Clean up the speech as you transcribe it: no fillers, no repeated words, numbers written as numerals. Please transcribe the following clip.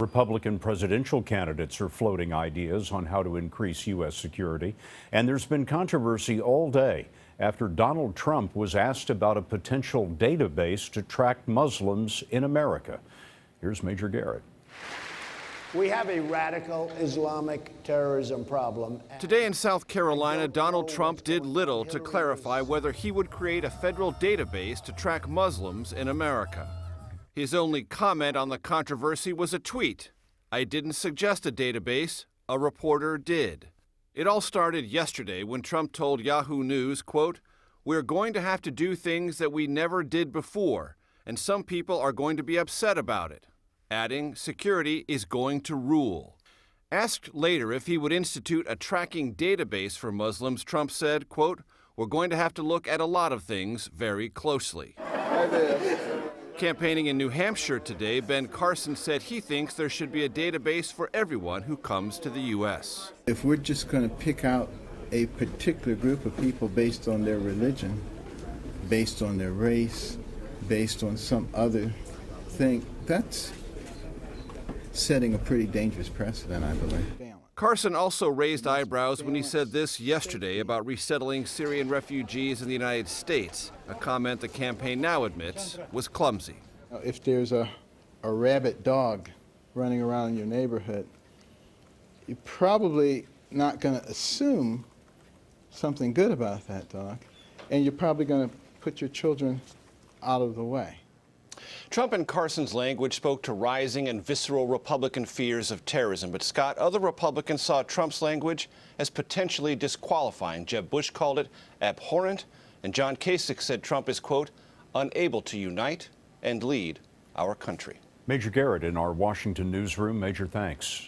Republican presidential candidates are floating ideas on how to increase U.S. security. And there's been controversy all day after Donald Trump was asked about a potential database to track Muslims in America. Here's Major Garret. We have a radical Islamic terrorism problem. Today in South Carolina, Donald Trump did little to clarify whether he would create a federal database to track Muslims in America. His only comment on the controversy was a tweet. "I didn't suggest a database, a reporter did." It all started yesterday when Trump told Yahoo News, quote, "We're going to have to do things that we never did before, and some people are going to be upset about it," adding, "Security is going to rule." Asked later if he would institute a tracking database for Muslims, Trump said, quote, "We're going to have to look at a lot of things very closely." Campaigning in New Hampshire today, Ben Carson said he thinks there should be a database for everyone who comes to the U.S. If we're just going to pick out a particular group of people based on their religion, based on their race, based on some other thing, that's setting a pretty dangerous precedent, I believe. Carson also raised eyebrows when he said this yesterday about resettling Syrian refugees in the United States, a comment the campaign now admits was clumsy. If there's a rabid dog running around in your neighborhood, you're probably not going to assume something good about that dog, and you're probably going to put your children out of the way. Trump and Carson's language spoke to rising and visceral Republican fears of terrorism. But, Scott, other Republicans saw Trump's language as potentially disqualifying. Jeb Bush called it abhorrent, and John Kasich said Trump is, quote, unable to unite and lead our country. Major Garret in our Washington newsroom. Major, thanks.